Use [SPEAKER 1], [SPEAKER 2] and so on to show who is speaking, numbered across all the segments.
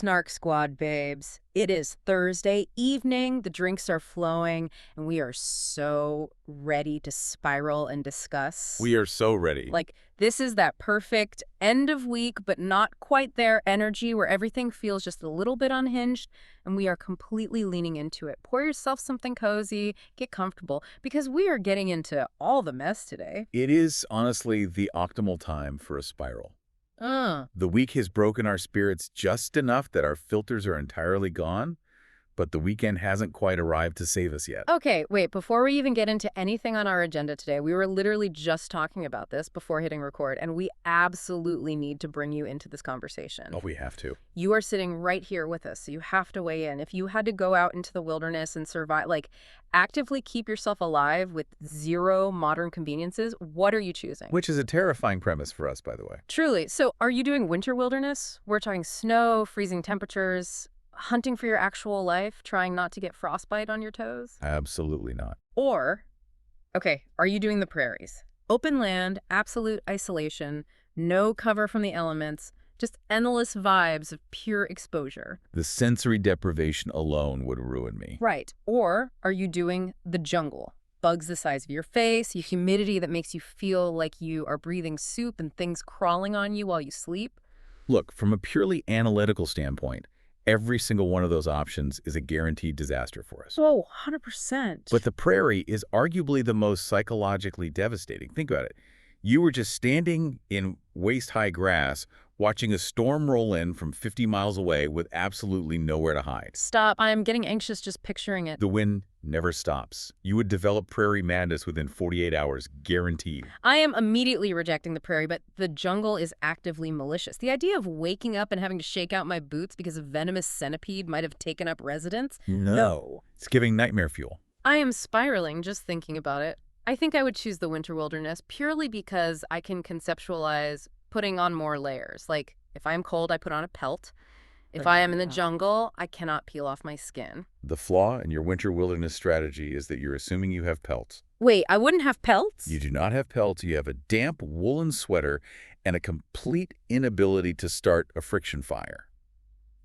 [SPEAKER 1] Snark Squad, babes. It is Thursday evening, the drinks are flowing, and we are so ready to spiral and discuss.
[SPEAKER 2] We are so ready.
[SPEAKER 1] Like, this is that perfect end of week, but not quite there energy where everything feels just a little bit unhinged, and we are completely leaning into it. Pour yourself something cozy, get comfortable, because we are getting into all the mess today.
[SPEAKER 2] It is honestly the optimal time for a spiral. The week has broken our spirits just enough that our filters are entirely gone, but the weekend hasn't quite arrived to save us yet.
[SPEAKER 1] Okay, wait, before we even get into anything on our agenda today, we were literally just talking about this before hitting record, and we absolutely need to bring you into this conversation.
[SPEAKER 2] Oh, we have to.
[SPEAKER 1] You are sitting right here with us, so you have to weigh in. If you had to go out into the wilderness and survive, like, actively keep yourself alive with zero modern conveniences, what are you choosing?
[SPEAKER 2] Which is a terrifying premise for us, by the way.
[SPEAKER 1] Truly. So are you doing winter wilderness? We're talking snow, freezing temperatures, hunting for your actual life, trying not to get frostbite on your toes?
[SPEAKER 2] Absolutely not.
[SPEAKER 1] Or, okay, are you doing the prairies? Open land, absolute isolation, no cover from the elements, just endless vibes of pure exposure.
[SPEAKER 2] The sensory deprivation alone would ruin me.
[SPEAKER 1] Right. Or are you doing the jungle? Bugs the size of your face, humidity that makes you feel like you are breathing soup and things crawling on you while you sleep.
[SPEAKER 2] Look, from a purely analytical standpoint, every single one of those options is a guaranteed disaster for us.
[SPEAKER 1] Oh, 100%.
[SPEAKER 2] But the prairie is arguably the most psychologically devastating. Think about it. You were just standing in waist-high grass, watching a storm roll in from 50 miles away with absolutely nowhere to hide.
[SPEAKER 1] Stop. I'm getting anxious just picturing it.
[SPEAKER 2] The wind never stops. You would develop prairie madness within 48 hours, guaranteed.
[SPEAKER 1] I am immediately rejecting the prairie, but the jungle is actively malicious. The idea of waking up and having to shake out my boots because a venomous centipede might have taken up residence?
[SPEAKER 2] No. It's giving nightmare fuel.
[SPEAKER 1] I am spiraling just thinking about it. I think I would choose the winter wilderness purely because I can conceptualize putting on more layers. Like, if I am cold, I put on a pelt. If I am in the jungle, I cannot peel off my skin.
[SPEAKER 2] The flaw in your winter wilderness strategy is that you're assuming you have pelts.
[SPEAKER 1] Wait, I wouldn't have pelts?
[SPEAKER 2] You do not have pelts. You have a damp woolen sweater and a complete inability to start a friction fire.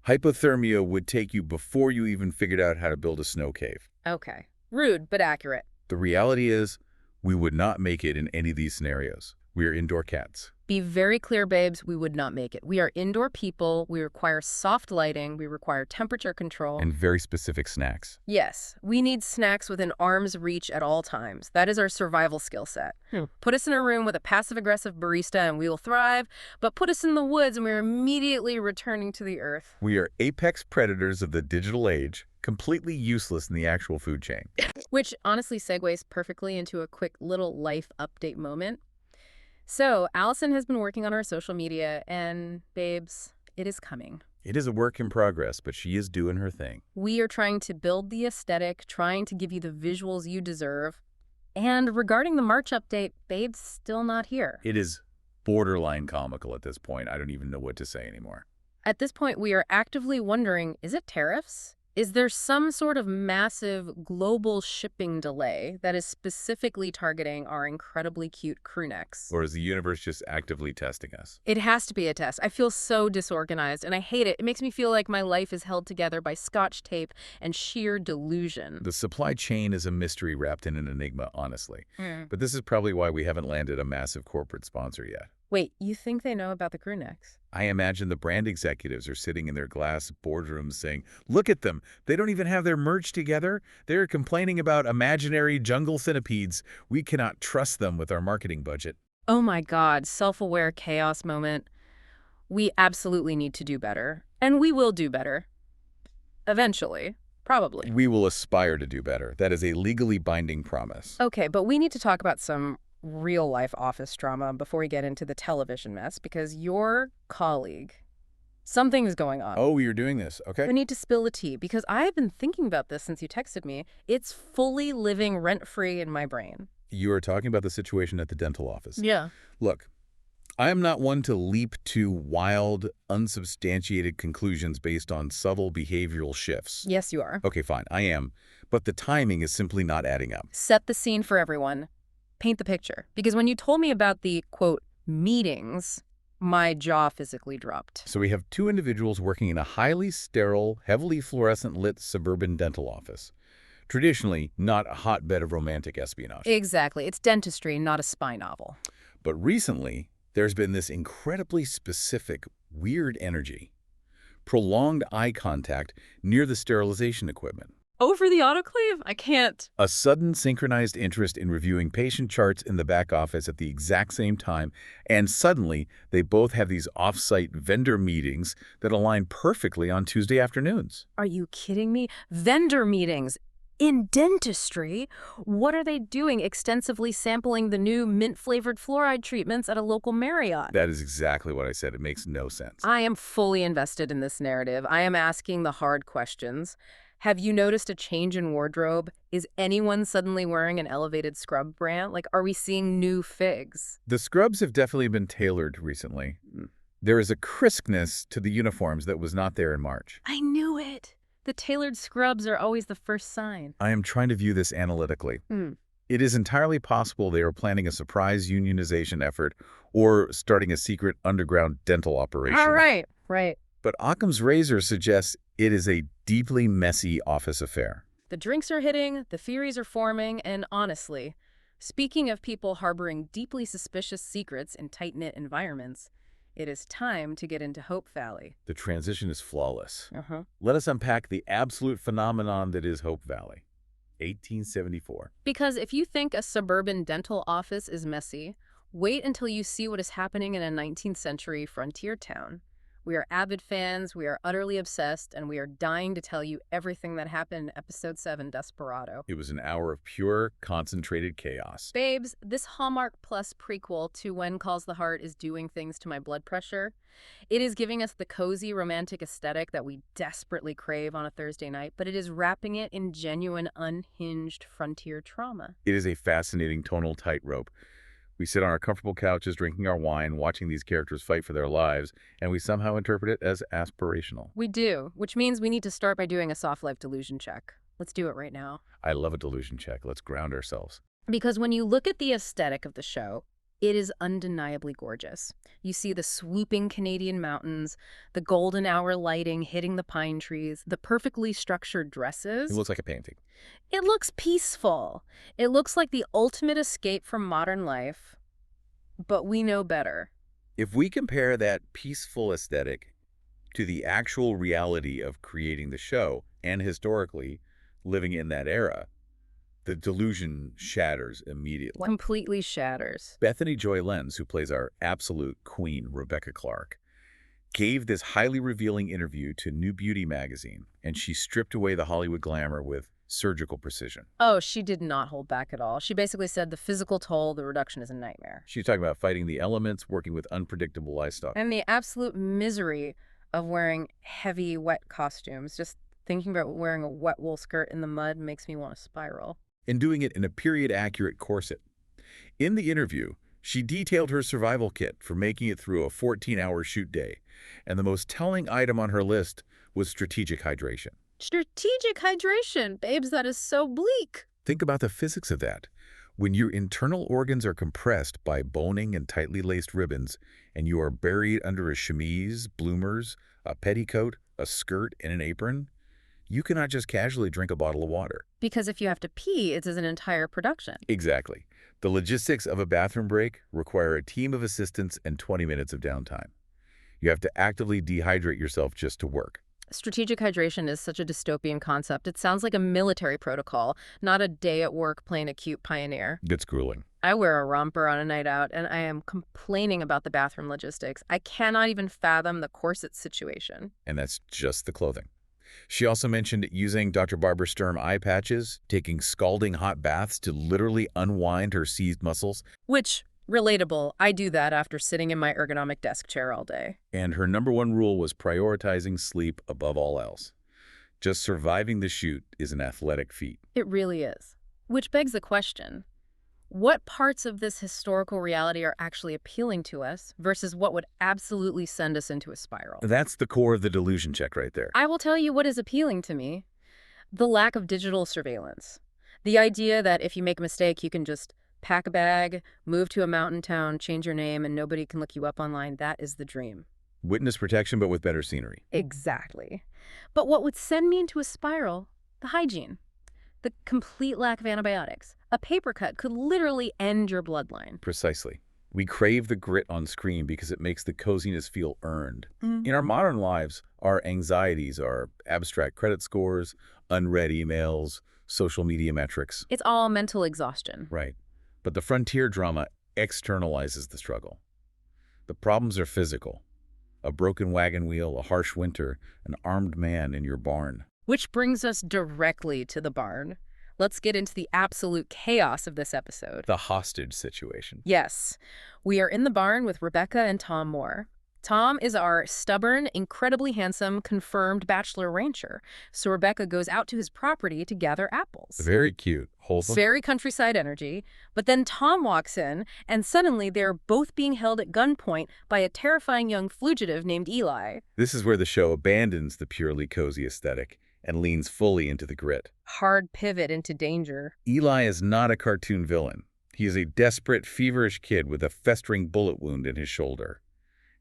[SPEAKER 2] Hypothermia would take you before you even figured out how to build a snow cave.
[SPEAKER 1] Okay. Rude, but accurate.
[SPEAKER 2] The reality is, we would not make it in any of these scenarios. We are indoor cats.
[SPEAKER 1] Be very clear, babes, we would not make it. We are indoor people. We require soft lighting. We require temperature control.
[SPEAKER 2] And very specific snacks.
[SPEAKER 1] Yes, we need snacks within arm's reach at all times. That is our survival skill set. Put us in a room with a passive-aggressive barista and we will thrive, but put us in the woods and we're immediately returning to the earth.
[SPEAKER 2] We are apex predators of the digital age, completely useless in the actual food chain.
[SPEAKER 1] Which honestly segues perfectly into a quick little life update moment. So, Allison has been working on our social media, and, babes, it is coming.
[SPEAKER 2] It is a work in progress, but she is doing her thing.
[SPEAKER 1] We are trying to build the aesthetic, trying to give you the visuals you deserve. And regarding the March update, babes, still not here.
[SPEAKER 2] It is borderline comical at this point. I don't even know what to say anymore.
[SPEAKER 1] At this point, we are actively wondering, is it tariffs? Is there some sort of massive global shipping delay that is specifically targeting our incredibly cute crew necks?
[SPEAKER 2] Or is the universe just actively testing us?
[SPEAKER 1] It has to be a test. I feel so disorganized, and I hate it. It makes me feel like my life is held together by Scotch tape and sheer delusion.
[SPEAKER 2] The supply chain is a mystery wrapped in an enigma, honestly. But this is probably why we haven't landed a massive corporate sponsor yet.
[SPEAKER 1] Wait, you think they know about the crew necks?
[SPEAKER 2] I imagine the brand executives are sitting in their glass boardrooms saying, look at them. They don't even have their merch together. They're complaining about imaginary jungle centipedes. We cannot trust them with our marketing budget.
[SPEAKER 1] Oh my God, self-aware chaos moment. We absolutely need to do better. And we will do better. Eventually. Probably.
[SPEAKER 2] We will aspire to do better. That is a legally binding promise.
[SPEAKER 1] Okay, but we need to talk about some real-life office drama before we get into the television mess, because your colleague, something's going on.
[SPEAKER 2] Oh, you're doing this. Okay.
[SPEAKER 1] We need to spill the tea, because I have been thinking about this since you texted me. It's fully living rent-free in my brain.
[SPEAKER 2] You are talking about the situation at the dental office.
[SPEAKER 1] Yeah.
[SPEAKER 2] Look, I am not one to leap to wild, unsubstantiated conclusions based on subtle behavioral shifts.
[SPEAKER 1] Yes, you are.
[SPEAKER 2] Okay, fine, I am. But the timing is simply not adding up.
[SPEAKER 1] Set the scene for everyone. Paint the picture. Because when you told me about the, quote, meetings My jaw physically dropped.
[SPEAKER 2] So we have two individuals working in a highly sterile, heavily fluorescent-lit suburban dental office. Traditionally, not a hotbed of romantic espionage.
[SPEAKER 1] Exactly. It's dentistry, not a spy novel.
[SPEAKER 2] But recently, there's been this incredibly specific, weird energy. Prolonged eye contact near the sterilization equipment.
[SPEAKER 1] Over the autoclave? I can't.
[SPEAKER 2] A sudden synchronized interest in reviewing patient charts in the back office at the exact same time, and suddenly they both have these off-site vendor meetings that align perfectly on Tuesday afternoons.
[SPEAKER 1] Are you kidding me? Vendor meetings in dentistry? What are they doing? Extensively sampling the new mint-flavored fluoride treatments at a local Marriott.
[SPEAKER 2] That is exactly what I said. It makes no sense.
[SPEAKER 1] I am fully invested in this narrative. I am asking the hard questions. Have you noticed a change in wardrobe? Is anyone suddenly wearing an elevated scrub brand? Like, are we seeing new figs?
[SPEAKER 2] The scrubs have definitely been tailored recently. There is a crispness to the uniforms that was not there in March.
[SPEAKER 1] I knew it. The tailored scrubs are always the first sign.
[SPEAKER 2] I am trying to view this analytically. It is entirely possible they are planning a surprise unionization effort or starting a secret underground dental operation.
[SPEAKER 1] All right, right.
[SPEAKER 2] But Occam's razor suggests it is a deeply messy office affair.
[SPEAKER 1] The drinks are hitting, the theories are forming, and honestly, speaking of people harboring deeply suspicious secrets in tight-knit environments, it is time to get into Hope Valley.
[SPEAKER 2] The transition is flawless. Let us unpack the absolute phenomenon that is Hope Valley. 1874.
[SPEAKER 1] Because if you think a suburban dental office is messy, wait until you see what is happening in a 19th century frontier town. We are avid fans, we are utterly obsessed, and we are dying to tell you everything that happened in Episode 7, Desperado.
[SPEAKER 2] It was an hour of pure, concentrated chaos.
[SPEAKER 1] Babes, this Hallmark Plus prequel to When Calls the Heart is doing things to my blood pressure. It is giving us the cozy, romantic aesthetic that we desperately crave on a Thursday night, but it is wrapping it in genuine, unhinged frontier trauma.
[SPEAKER 2] It is a fascinating tonal tightrope. We sit on our comfortable couches drinking our wine, watching these characters fight for their lives, and we somehow interpret it as aspirational.
[SPEAKER 1] We do, which means we need to start by doing a soft life delusion check. Let's do it right now.
[SPEAKER 2] I love a delusion check. Let's ground ourselves.
[SPEAKER 1] Because when you look at the aesthetic of the show, it is undeniably gorgeous. You see the swooping Canadian mountains, the golden hour lighting hitting the pine trees, the perfectly structured dresses.
[SPEAKER 2] It looks like a painting.
[SPEAKER 1] It looks peaceful. It looks like the ultimate escape from modern life. But we know better.
[SPEAKER 2] If we compare that peaceful aesthetic to the actual reality of creating the show and historically living in that era, the delusion shatters immediately.
[SPEAKER 1] Completely shatters.
[SPEAKER 2] Bethany Joy Lenz, who plays our absolute queen, Rebecca Clarke, gave this highly revealing interview to New Beauty magazine, and she stripped away the Hollywood glamour with surgical precision.
[SPEAKER 1] Oh, she did not hold back at all. She basically said the physical toll, the reduction is a nightmare.
[SPEAKER 2] She's talking about fighting the elements, working with unpredictable livestock.
[SPEAKER 1] And the absolute misery of wearing heavy, wet costumes. Just thinking about wearing a wet wool skirt in the mud makes me want to spiral.
[SPEAKER 2] And doing it in a period-accurate corset. In the interview, she detailed her survival kit for making it through a 14-hour shoot day, and the most telling item on her list was strategic hydration.
[SPEAKER 1] Strategic hydration, babes, that is so bleak.
[SPEAKER 2] Think about the physics of that. When your internal organs are compressed by boning and tightly laced ribbons, and you are buried under a chemise, bloomers, a petticoat, a skirt, and an apron, you cannot just casually drink a bottle of water.
[SPEAKER 1] Because if you have to pee, it's an entire production.
[SPEAKER 2] Exactly. The logistics of a bathroom break require a team of assistants and 20 minutes of downtime. You have to actively dehydrate yourself just to work.
[SPEAKER 1] Strategic hydration is such a dystopian concept. It sounds like a military protocol, not a day at work playing a cute pioneer.
[SPEAKER 2] It's grueling.
[SPEAKER 1] I wear a romper on a night out, and I am complaining about the bathroom logistics. I cannot even fathom the corset situation.
[SPEAKER 2] And that's just the clothing. She also mentioned using Dr. Barbara Sturm eye patches, taking scalding hot baths to literally unwind her seized muscles.
[SPEAKER 1] Which, relatable, I do that after sitting in my ergonomic desk chair all day.
[SPEAKER 2] And her #1 rule was prioritizing sleep above all else. Just surviving the shoot is an athletic feat.
[SPEAKER 1] It really is. Which begs the question, what parts of this historical reality are actually appealing to us versus what would absolutely send us into a spiral?
[SPEAKER 2] That's the core of the delusion check right there.
[SPEAKER 1] I will tell you what is appealing to me. The lack of digital surveillance. The idea that if you make a mistake, you can just Pack a bag, move to a mountain town, change your name, and nobody can look you up online. That is the dream.
[SPEAKER 2] Witness protection, but with better scenery.
[SPEAKER 1] Exactly. But what would send me into a spiral? The hygiene. The complete lack of antibiotics. A paper cut could literally end your bloodline.
[SPEAKER 2] Precisely. We crave the grit on screen because it makes the coziness feel earned. In our modern lives, our anxieties are abstract credit scores, unread emails, social media metrics.
[SPEAKER 1] It's all mental exhaustion.
[SPEAKER 2] Right. But the frontier drama externalizes the struggle. The problems are physical. A broken wagon wheel, a harsh winter, an armed man in your barn.
[SPEAKER 1] Which brings us directly to the barn. Let's get into the absolute chaos of this episode.
[SPEAKER 2] The hostage situation.
[SPEAKER 1] Yes, we are in the barn with Rebecca and Tom Moore. Tom is our stubborn, incredibly handsome, confirmed bachelor rancher. So Rebecca goes out to his property to gather apples.
[SPEAKER 2] Very cute. Wholesome.
[SPEAKER 1] Very countryside energy. But then Tom walks in, and suddenly they're both being held at gunpoint by a terrifying young fugitive named Eli.
[SPEAKER 2] This is where the show abandons the purely cozy aesthetic and leans fully into the grit.
[SPEAKER 1] Hard pivot into danger.
[SPEAKER 2] Eli is not a cartoon villain. He is a desperate, feverish kid with a festering bullet wound in his shoulder.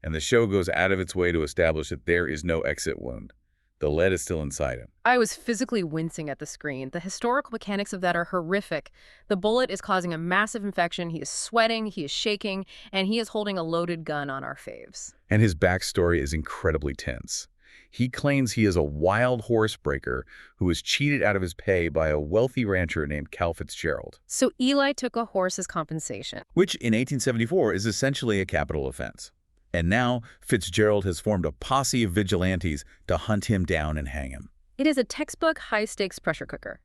[SPEAKER 2] And the show goes out of its way to establish that there is no exit wound. The lead is still inside him.
[SPEAKER 1] I was physically wincing at the screen. The historical mechanics of that are horrific. The bullet is causing a massive infection. He is sweating, he is shaking, and he is holding a loaded gun on our faves.
[SPEAKER 2] And his backstory is incredibly tense. He claims he is a wild horse breaker who was cheated out of his pay by a wealthy rancher named Cal Fitzgerald.
[SPEAKER 1] So Eli took a horse as compensation.
[SPEAKER 2] Which in 1874 is essentially a capital offense. And now Fitzgerald has formed a posse of vigilantes to hunt him down and hang him.
[SPEAKER 1] It is a textbook high-stakes pressure cooker.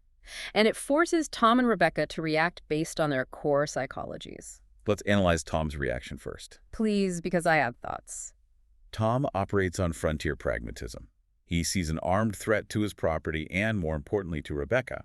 [SPEAKER 1] And it forces Tom and Rebecca to react based on their core psychologies.
[SPEAKER 2] Let's analyze Tom's reaction first.
[SPEAKER 1] Please, because I have thoughts.
[SPEAKER 2] Tom operates on frontier pragmatism. He sees an armed threat to his property and, more importantly, to Rebecca.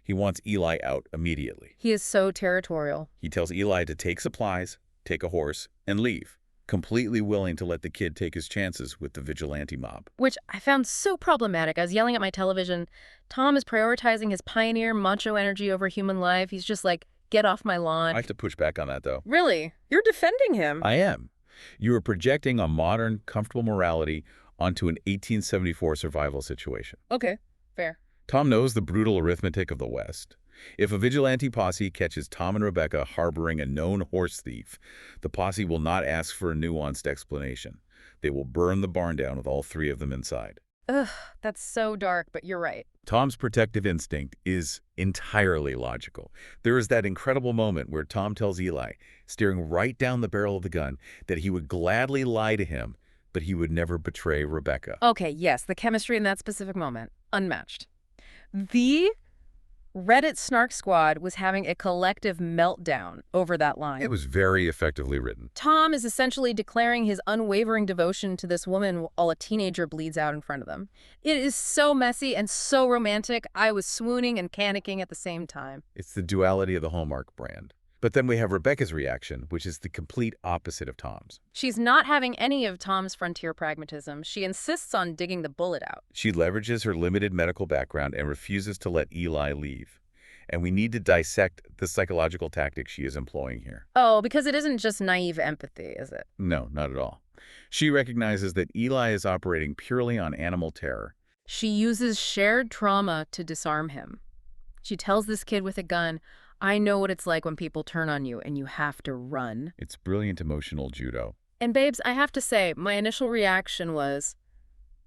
[SPEAKER 2] He wants Eli out immediately.
[SPEAKER 1] He is so territorial.
[SPEAKER 2] He tells Eli to take supplies, take a horse, and leave, completely willing to let the kid take his chances with the vigilante mob.
[SPEAKER 1] Which I found so problematic. I was yelling at my television. Tom is prioritizing his pioneer macho energy over human life. He's just like, get off my lawn.
[SPEAKER 2] I have to push back on that, though.
[SPEAKER 1] Really? You're defending him.
[SPEAKER 2] I am. You are projecting a modern, comfortable morality onto an 1874 survival situation.
[SPEAKER 1] Okay, fair.
[SPEAKER 2] Tom knows the brutal arithmetic of the West. If a vigilante posse catches Tom and Rebecca harboring a known horse thief, the posse will not ask for a nuanced explanation. They will burn the barn down with all three of them inside.
[SPEAKER 1] Ugh, that's so dark, but you're right.
[SPEAKER 2] Tom's protective instinct is entirely logical. There is that incredible moment where Tom tells Eli, staring right down the barrel of the gun, that he would gladly lie to him, but he would never betray Rebecca.
[SPEAKER 1] Okay, yes, the chemistry in that specific moment, unmatched. The Reddit Snark squad was having a collective meltdown over that line.
[SPEAKER 2] It was very effectively written.
[SPEAKER 1] Tom is essentially declaring his unwavering devotion to this woman while a teenager bleeds out in front of them. It is so messy and so romantic. I was swooning and panicking at the same time.
[SPEAKER 2] It's the duality of the Hallmark brand. But then we have Rebecca's reaction, which is the complete opposite of Tom's.
[SPEAKER 1] She's not having any of Tom's frontier pragmatism. She insists on digging the bullet out.
[SPEAKER 2] She leverages her limited medical background and refuses to let Eli leave. And we need to dissect the psychological tactics she is employing here.
[SPEAKER 1] Oh, because it isn't just naive empathy, is it?
[SPEAKER 2] No, not at all. She recognizes that Eli is operating purely on animal terror.
[SPEAKER 1] She uses shared trauma to disarm him. She tells this kid with a gun, I know what it's like when people turn on you and you have to run.
[SPEAKER 2] It's brilliant emotional judo.
[SPEAKER 1] And babes, I have to say, my initial reaction was,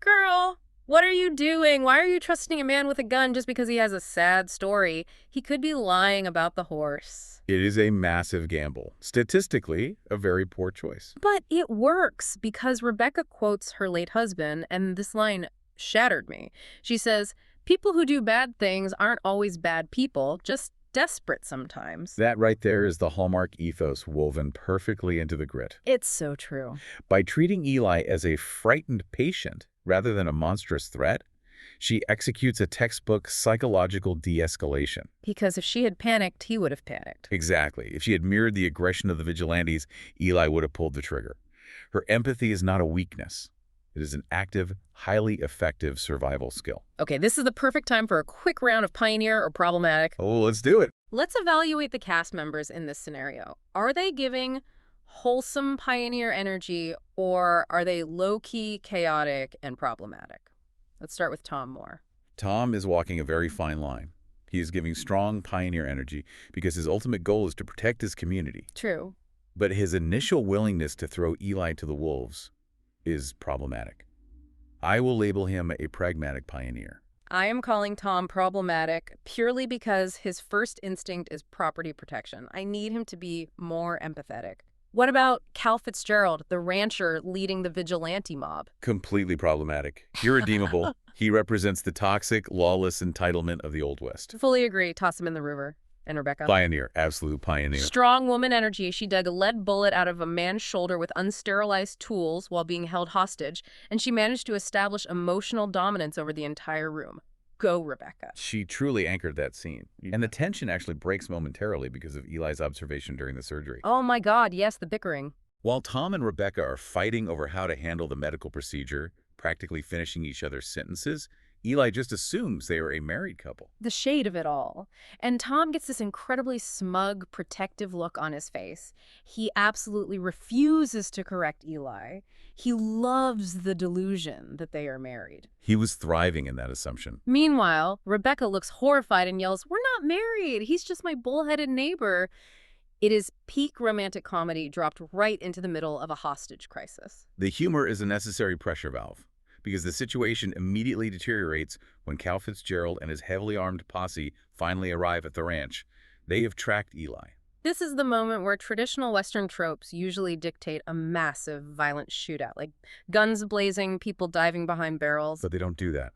[SPEAKER 1] girl, what are you doing? Why are you trusting a man with a gun just because he has a sad story? He could be lying about the horse.
[SPEAKER 2] It is a massive gamble. Statistically, a very poor choice.
[SPEAKER 1] But it works because Rebecca quotes her late husband, and this line shattered me. She says, people who do bad things aren't always bad people, just desperate sometimes.
[SPEAKER 2] That right there is the Hallmark ethos woven perfectly into the grit.
[SPEAKER 1] It's so true.
[SPEAKER 2] By treating Eli as a frightened patient rather than a monstrous threat, she executes a textbook psychological de-escalation.
[SPEAKER 1] Because if she had panicked, he would have panicked.
[SPEAKER 2] Exactly. If she had mirrored the aggression of the vigilantes, Eli would have pulled the trigger. Her empathy is not a weakness. It is an active, highly effective survival skill.
[SPEAKER 1] Okay, this is the perfect time for a quick round of pioneer or problematic.
[SPEAKER 2] Oh, let's do it.
[SPEAKER 1] Let's evaluate the cast members in this scenario. Are they giving wholesome pioneer energy, or are they low-key, chaotic, and problematic? Let's start with Tom Moore.
[SPEAKER 2] Tom is walking a very fine line. He is giving strong pioneer energy because his ultimate goal is to protect his community.
[SPEAKER 1] True.
[SPEAKER 2] But his initial willingness to throw Eli to the wolves is problematic. I will label him a pragmatic pioneer.
[SPEAKER 1] I am calling Tom problematic purely because his first instinct is property protection. I need him to be more empathetic. What about Cal Fitzgerald, the rancher leading the vigilante mob?
[SPEAKER 2] Completely problematic. Irredeemable. He represents the toxic, lawless entitlement of the Old West.
[SPEAKER 1] Fully agree. Toss him in the river. And Rebecca?
[SPEAKER 2] Pioneer. Absolute pioneer.
[SPEAKER 1] Strong woman energy. She dug a lead bullet out of a man's shoulder with unsterilized tools while being held hostage, and she managed to establish emotional dominance over the entire room. Go, Rebecca.
[SPEAKER 2] She truly anchored that scene. And the tension actually breaks momentarily because of Eli's observation during the surgery.
[SPEAKER 1] Oh my God, yes, the bickering.
[SPEAKER 2] While Tom and Rebecca are fighting over how to handle the medical procedure, practically finishing each other's sentences, Eli just assumes they are a married couple.
[SPEAKER 1] The shade of it all. And Tom gets this incredibly smug, protective look on his face. He absolutely refuses to correct Eli. He loves the delusion that they are married.
[SPEAKER 2] He was thriving in that assumption.
[SPEAKER 1] Meanwhile, Rebecca looks horrified and yells, "We're not married. He's just my bullheaded neighbor." It is peak romantic comedy dropped right into the middle of a hostage crisis.
[SPEAKER 2] The humor is a necessary pressure valve, because the situation immediately deteriorates when Cal Fitzgerald and his heavily armed posse finally arrive at the ranch. They have tracked Eli.
[SPEAKER 1] This is the moment where traditional Western tropes usually dictate a massive, violent shootout, like guns blazing, people diving behind barrels.
[SPEAKER 2] But they don't do that.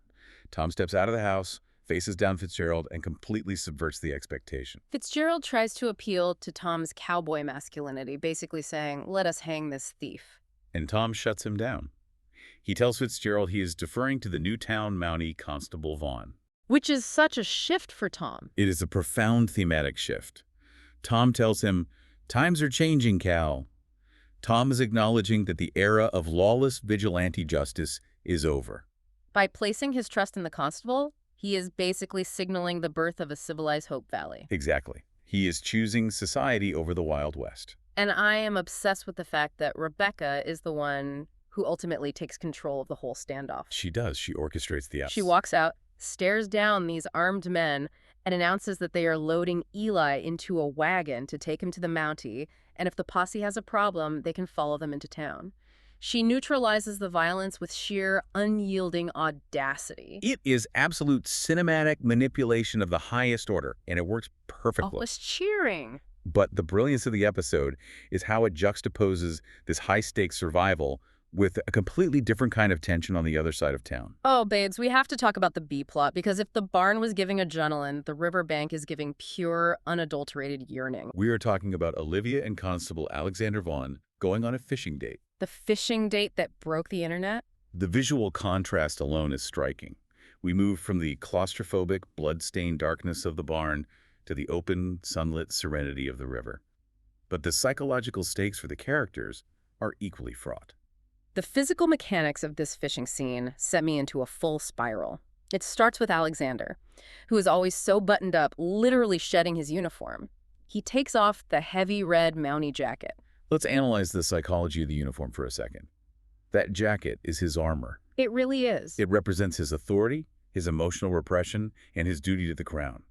[SPEAKER 2] Tom steps out of the house, faces down Fitzgerald, and completely subverts the expectation.
[SPEAKER 1] Fitzgerald tries to appeal to Tom's cowboy masculinity, basically saying, "Let us hang this thief."
[SPEAKER 2] And Tom shuts him down. He tells Fitzgerald he is deferring to the Newtown Mountie Constable Vaughn.
[SPEAKER 1] Which is such a shift for Tom.
[SPEAKER 2] It is a profound thematic shift. Tom tells him, "Times are changing, Cal." Tom is acknowledging that the era of lawless vigilante justice is over.
[SPEAKER 1] By placing his trust in the constable, he is basically signaling the birth of a civilized Hope Valley.
[SPEAKER 2] Exactly. He is choosing society over the Wild West.
[SPEAKER 1] And I am obsessed with the fact that Rebecca is the one who ultimately takes control of the whole standoff.
[SPEAKER 2] She does. She orchestrates the
[SPEAKER 1] She walks out, stares down these armed men, and announces that they are loading Eli into a wagon to take him to the Mountie, and if the posse has a problem, they can follow them into town. She neutralizes the violence with sheer, unyielding audacity.
[SPEAKER 2] It is absolute cinematic manipulation of the highest order, and it works perfectly.
[SPEAKER 1] All was cheering.
[SPEAKER 2] But the brilliance of the episode is how it juxtaposes this high-stakes survival with a completely different kind of tension on the other side of town.
[SPEAKER 1] Oh, babes, we have to talk about the B-plot, because if the barn was giving adrenaline, the riverbank is giving pure, unadulterated yearning.
[SPEAKER 2] We are talking about Olivia and Constable Alexander Vaughn going on a fishing date.
[SPEAKER 1] The fishing date that broke the internet?
[SPEAKER 2] The visual contrast alone is striking. We move from the claustrophobic, blood-stained darkness of the barn to the open, sunlit serenity of the river. But the psychological stakes for the characters are equally fraught.
[SPEAKER 1] The physical mechanics of this fishing scene set me into a full spiral. It starts with Alexander, who is always so buttoned up, literally shedding his uniform. He takes off the heavy red Mountie jacket.
[SPEAKER 2] Let's analyze the psychology of the uniform for a second. That jacket is his armor.
[SPEAKER 1] It really is.
[SPEAKER 2] It represents his authority, his emotional repression, and his duty to the crown.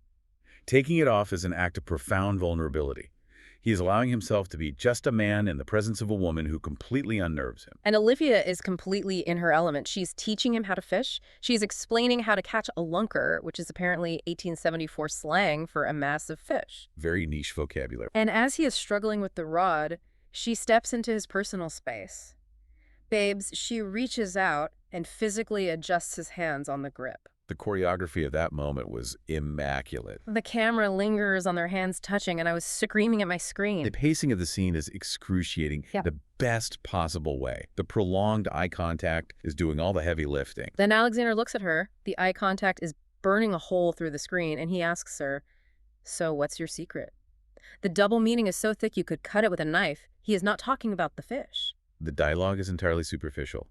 [SPEAKER 2] Taking it off is an act of profound vulnerability. He is allowing himself to be just a man in the presence of a woman who completely unnerves him.
[SPEAKER 1] And Olivia is completely in her element. She's teaching him how to fish. She's explaining how to catch a lunker, which is apparently 1874 slang for a massive fish.
[SPEAKER 2] Very niche vocabulary.
[SPEAKER 1] And as he is struggling with the rod, she steps into his personal space. Babes, she reaches out and physically adjusts his hands on the grip.
[SPEAKER 2] The choreography of that moment was immaculate.
[SPEAKER 1] The camera lingers on their hands touching, and I was screaming at my screen.
[SPEAKER 2] The pacing of the scene is excruciating, the best possible way. The prolonged eye contact is doing all the heavy lifting.
[SPEAKER 1] Then Alexander looks at her. The eye contact is burning a hole through the screen, and he asks her, "So what's your secret?" The double meaning is so thick you could cut it with a knife. He is not talking about the fish.
[SPEAKER 2] The dialogue is entirely superficial.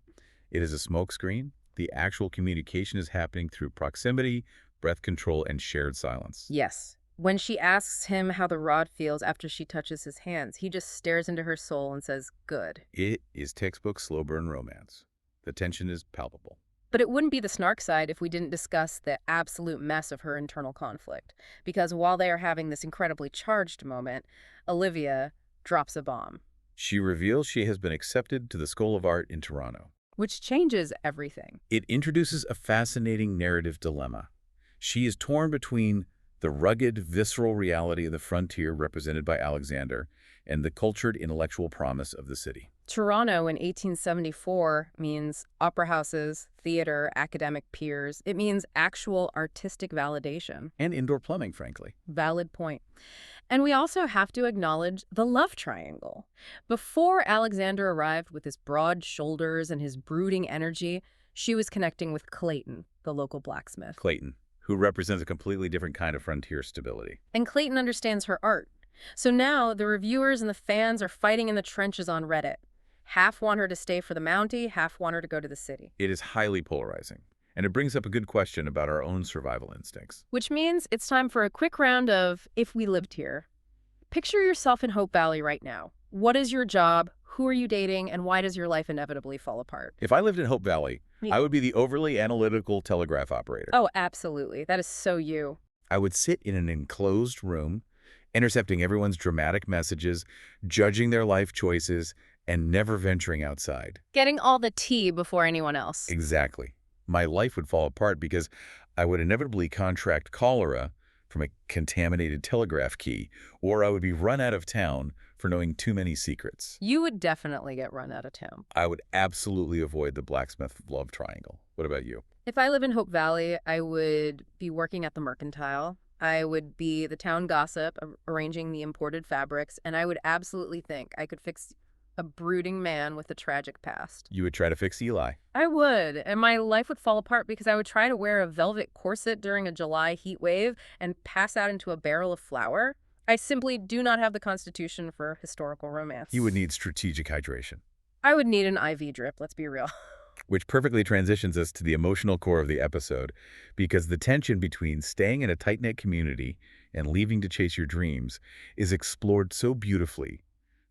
[SPEAKER 2] It is a smokescreen. The actual communication is happening through proximity, breath control, and shared silence.
[SPEAKER 1] Yes. When she asks him how the rod feels after she touches his hands, he just stares into her soul and says, good.
[SPEAKER 2] It is textbook slow burn romance. The tension is palpable.
[SPEAKER 1] But it wouldn't be the Snark side if we didn't discuss the absolute mess of her internal conflict. Because while they are having this incredibly charged moment, Olivia drops a bomb.
[SPEAKER 2] She reveals she has been accepted to the School of Art in Toronto.
[SPEAKER 1] Which changes everything.
[SPEAKER 2] It introduces a fascinating narrative dilemma. She is torn between the rugged, visceral reality of the frontier represented by Alexander and the cultured intellectual promise of the city.
[SPEAKER 1] Toronto in 1874 means opera houses, theater, academic peers. It means actual artistic validation.
[SPEAKER 2] And indoor plumbing, frankly.
[SPEAKER 1] Valid point. And we also have to acknowledge the love triangle. Before Alexander arrived with his broad shoulders and his brooding energy, she was connecting with Clayton, the local blacksmith.
[SPEAKER 2] Clayton, who represents a completely different kind of frontier stability.
[SPEAKER 1] And Clayton understands her art. So now the reviewers and the fans are fighting in the trenches on Reddit. Half want her to stay for the Mountie, half want her to go to the city.
[SPEAKER 2] It is highly polarizing, and it brings up a good question about our own survival instincts.
[SPEAKER 1] Which means it's time for a quick round of if we lived here. Picture yourself in Hope Valley right now. What is your job? Who are you dating? And why does your life inevitably fall apart?
[SPEAKER 2] If I lived in Hope Valley, I would be the overly analytical telegraph operator.
[SPEAKER 1] Oh, absolutely. That is so you.
[SPEAKER 2] I would sit in an enclosed room, intercepting everyone's dramatic messages, judging their life choices, and never venturing outside.
[SPEAKER 1] Getting all the tea before anyone else.
[SPEAKER 2] Exactly. My life would fall apart because I would inevitably contract cholera from a contaminated telegraph key, or I would be run out of town for knowing too many secrets.
[SPEAKER 1] You would definitely get run out of town.
[SPEAKER 2] I would absolutely avoid the blacksmith love triangle. What about you?
[SPEAKER 1] If I live in Hope Valley, I would be working at the Mercantile. I would be the town gossip, arranging the imported fabrics, and I would absolutely think I could fix a brooding man with a tragic past.
[SPEAKER 2] You would try to fix Eli.
[SPEAKER 1] I would, and my life would fall apart because I would try to wear a velvet corset during a July heat wave and pass out into a barrel of flour. I simply do not have the constitution for historical romance.
[SPEAKER 2] You would need strategic hydration.
[SPEAKER 1] I would need an IV drip, let's be real.
[SPEAKER 2] Which perfectly transitions us to the emotional core of the episode, because the tension between staying in a tight-knit community and leaving to chase your dreams is explored so beautifully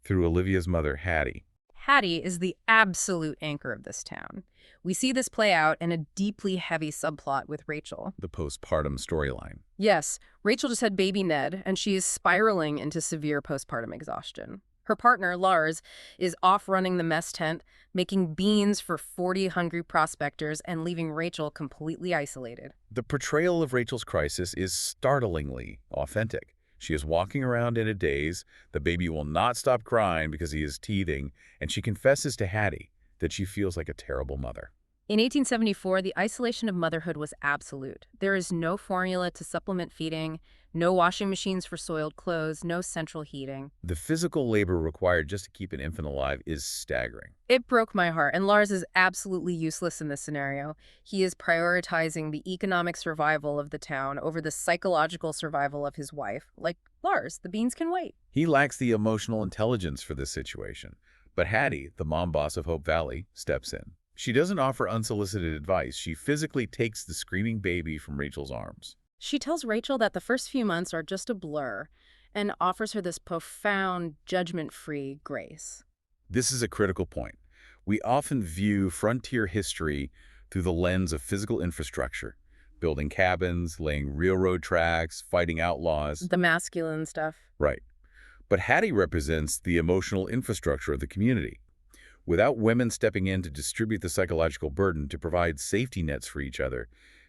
[SPEAKER 2] through Olivia's mother, Hattie.
[SPEAKER 1] Hattie is the absolute anchor of this town. We see this play out in a deeply heavy subplot with Rachel.
[SPEAKER 2] The postpartum storyline.
[SPEAKER 1] Yes, Rachel just had baby Ned, and she is spiraling into severe postpartum exhaustion. Her partner, Lars, is off running the mess tent, making beans for 40 hungry prospectors and leaving Rachel completely isolated.
[SPEAKER 2] The portrayal of Rachel's crisis is startlingly authentic. She is walking around in a daze, the baby will not stop crying because he is teething, and she confesses to Hattie that she feels like a terrible mother.
[SPEAKER 1] In 1874, the isolation of motherhood was absolute. There is no formula to supplement feeding, no washing machines for soiled clothes, no central heating.
[SPEAKER 2] The physical labor required just to keep an infant alive is staggering.
[SPEAKER 1] It broke my heart, and Lars is absolutely useless in this scenario. He is prioritizing the economic survival of the town over the psychological survival of his wife. Like Lars, the beans can wait.
[SPEAKER 2] He lacks the emotional intelligence for this situation. But Hattie, the mom boss of Hope Valley, steps in. She doesn't offer unsolicited advice. She physically takes the screaming baby from Rachel's arms.
[SPEAKER 1] She tells Rachel that the first few months are just a blur and offers her this profound, judgment-free grace.
[SPEAKER 2] This is a critical point. We often view frontier history through the lens of physical infrastructure, building cabins, laying railroad tracks, fighting outlaws.
[SPEAKER 1] The masculine stuff.
[SPEAKER 2] Right. But Hattie represents the emotional infrastructure of the community. Without women stepping in to distribute the psychological burden to provide safety nets for each other,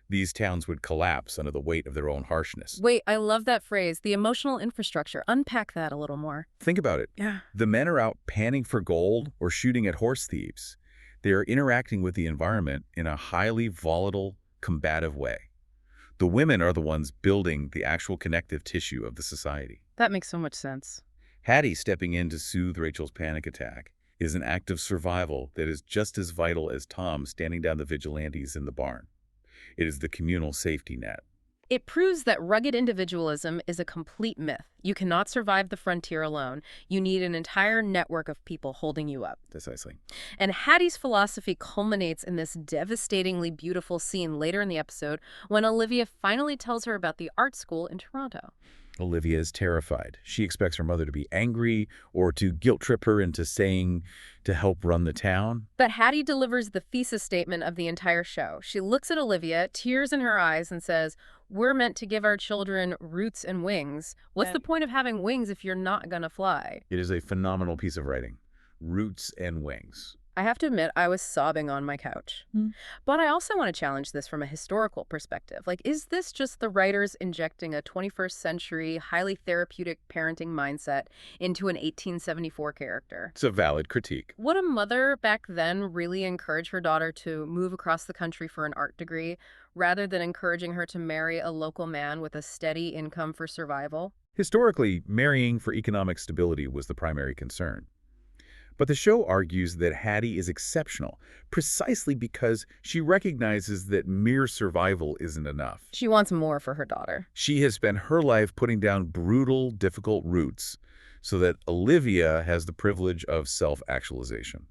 [SPEAKER 2] these towns would collapse under the weight of their own harshness.
[SPEAKER 1] Wait, I love that phrase, the emotional infrastructure. Unpack that a little more.
[SPEAKER 2] Think about it.
[SPEAKER 1] Yeah.
[SPEAKER 2] The men are out panning for gold or shooting at horse thieves. They are interacting with the environment in a highly volatile, combative way. The women are the ones building the actual connective tissue of the society.
[SPEAKER 1] That makes so much sense.
[SPEAKER 2] Hattie stepping in to soothe Rachel's panic attack is an act of survival that is just as vital as Tom standing down the vigilantes in the barn. It is the communal safety net.
[SPEAKER 1] It proves that rugged individualism is a complete myth. You cannot survive the frontier alone. You need an entire network of people holding you up.
[SPEAKER 2] Precisely.
[SPEAKER 1] And Hattie's philosophy culminates in this devastatingly beautiful scene later in the episode when Olivia finally tells her about the art school in Toronto.
[SPEAKER 2] Olivia is terrified. She expects her mother to be angry or to guilt trip her into staying to help run the town.
[SPEAKER 1] But Hattie delivers the thesis statement of the entire show. She looks at Olivia, tears in her eyes, and says, "We're meant to give our children roots and wings. What's the point of having wings if you're not gonna fly?"
[SPEAKER 2] It is a phenomenal piece of writing. Roots and wings.
[SPEAKER 1] I have to admit, I was sobbing on my couch. But I also want to challenge this from a historical perspective. Like, is this just the writers injecting a 21st century, highly therapeutic parenting mindset into an 1874 character?
[SPEAKER 2] It's a valid critique.
[SPEAKER 1] Would a mother back then really encourage her daughter to move across the country for an art degree rather than encouraging her to marry a local man with a steady income for survival?
[SPEAKER 2] Historically, marrying for economic stability was the primary concern. But the show argues that Hattie is exceptional precisely because she recognizes that mere survival isn't enough.
[SPEAKER 1] She wants more for her daughter.
[SPEAKER 2] She has spent her life putting down brutal, difficult roots so that Olivia has the privilege of self-actualization.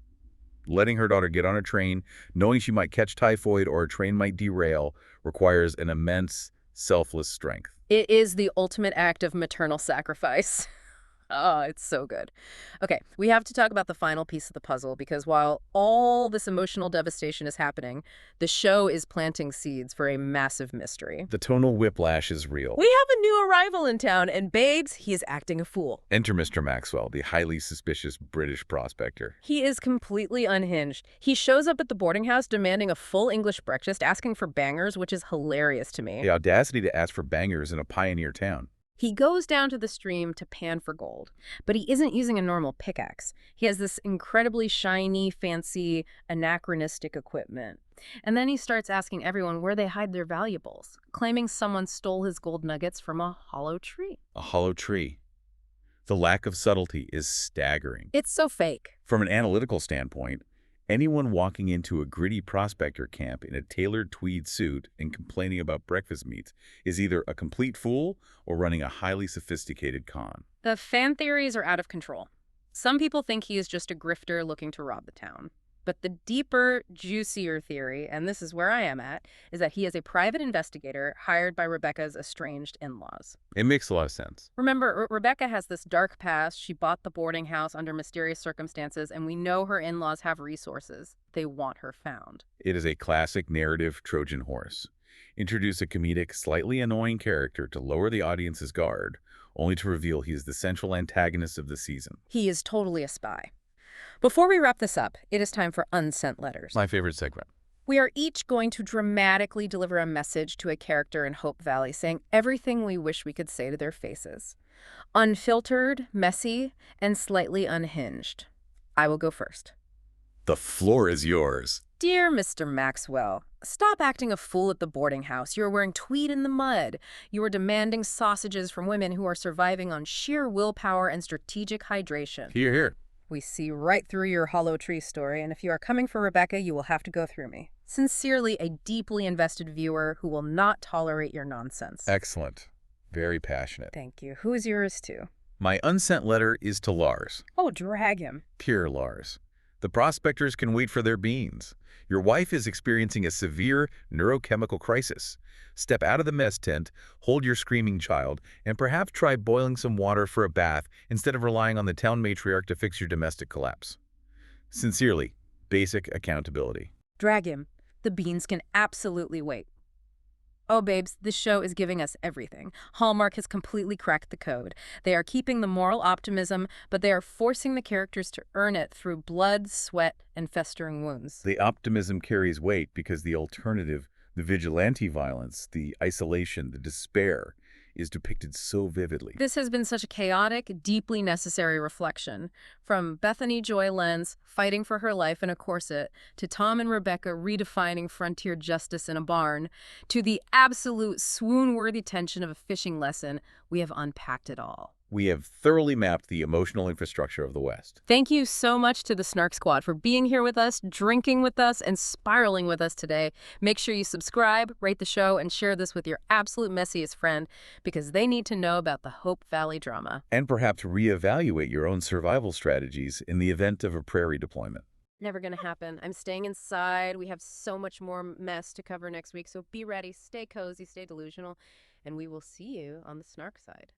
[SPEAKER 2] Letting her daughter get on a train, knowing she might catch typhoid or a train might derail, requires an immense, selfless strength.
[SPEAKER 1] It is the ultimate act of maternal sacrifice. Oh, it's so good. Okay, we have to talk about the final piece of the puzzle because while all this emotional devastation is happening, the show is planting seeds for a massive mystery.
[SPEAKER 2] The tonal whiplash is real.
[SPEAKER 1] We have a new arrival in town, and babes, he is acting a fool.
[SPEAKER 2] Enter Mr. Maxwell, the highly suspicious British prospector.
[SPEAKER 1] He is completely unhinged. He shows up at the boarding house demanding a full English breakfast, asking for bangers, which is hilarious to me.
[SPEAKER 2] The audacity to ask for bangers in a pioneer town.
[SPEAKER 1] He goes down to the stream to pan for gold, but he isn't using a normal pickaxe. He has this incredibly shiny, fancy, anachronistic equipment. And then he starts asking everyone where they hide their valuables, claiming someone stole his gold nuggets from a hollow tree.
[SPEAKER 2] A hollow tree. The lack of subtlety is staggering.
[SPEAKER 1] It's so fake.
[SPEAKER 2] From an analytical standpoint, anyone walking into a gritty prospector camp in a tailored tweed suit and complaining about breakfast meats is either a complete fool or running a highly sophisticated con.
[SPEAKER 1] The fan theories are out of control. Some people think he is just a grifter looking to rob the town. But the deeper, juicier theory, and this is where I am at, is that he is a private investigator hired by Rebecca's estranged in-laws.
[SPEAKER 2] It makes a lot of sense.
[SPEAKER 1] Remember, Rebecca has this dark past. She bought the boarding house under mysterious circumstances, and we know her in-laws have resources. They want her found.
[SPEAKER 2] It is a classic narrative Trojan horse. Introduce a comedic, slightly annoying character to lower the audience's guard, only to reveal he is the central antagonist of the season.
[SPEAKER 1] He is totally a spy. Before we wrap this up, it is time for Unsent Letters.
[SPEAKER 2] My favorite segment.
[SPEAKER 1] We are each going to dramatically deliver a message to a character in Hope Valley, saying everything we wish we could say to their faces. Unfiltered, messy, and slightly unhinged. I will go first.
[SPEAKER 2] The floor is yours.
[SPEAKER 1] Dear Mr. Maxwell, stop acting a fool at the boarding house. You are wearing tweed in the mud. You are demanding sausages from women who are surviving on sheer willpower and strategic hydration.
[SPEAKER 2] Hear, hear.
[SPEAKER 1] We see right through your hollow tree story, and if you are coming for Rebecca, you will have to go through me. Sincerely, a deeply invested viewer who will not tolerate your nonsense.
[SPEAKER 2] Excellent. Very passionate.
[SPEAKER 1] Thank you. Who is yours to?
[SPEAKER 2] My unsent letter is to Lars.
[SPEAKER 1] Oh, drag him.
[SPEAKER 2] Pure Lars. The prospectors can wait for their beans. Your wife is experiencing a severe neurochemical crisis. Step out of the mess tent, hold your screaming child, and perhaps try boiling some water for a bath instead of relying on the town matriarch to fix your domestic collapse. Sincerely, basic accountability.
[SPEAKER 1] Drag him. The beans can absolutely wait. Oh, babes, this show is giving us everything. Hallmark has completely cracked the code. They are keeping the moral optimism, but they are forcing the characters to earn it through blood, sweat, and festering wounds.
[SPEAKER 2] The optimism carries weight because the alternative, the vigilante violence, the isolation, the despair, is depicted so vividly.
[SPEAKER 1] This has been such a chaotic, deeply necessary reflection. From Bethany Joy Lenz fighting for her life in a corset, to Tom and Rebecca redefining frontier justice in a barn, to the absolute swoon-worthy tension of a fishing lesson, we have unpacked it all.
[SPEAKER 2] We have thoroughly mapped the emotional infrastructure of the West.
[SPEAKER 1] Thank you so much to the Snark Squad for being here with us, drinking with us, and spiraling with us today. Make sure you subscribe, rate the show, and share this with your absolute messiest friend because they need to know about the Hope Valley drama.
[SPEAKER 2] And perhaps reevaluate your own survival strategies in the event of a prairie deployment.
[SPEAKER 1] Never gonna happen. I'm staying inside. We have so much more mess to cover next week, so be ready, stay cozy, stay delusional, and we will see you on the Snark side.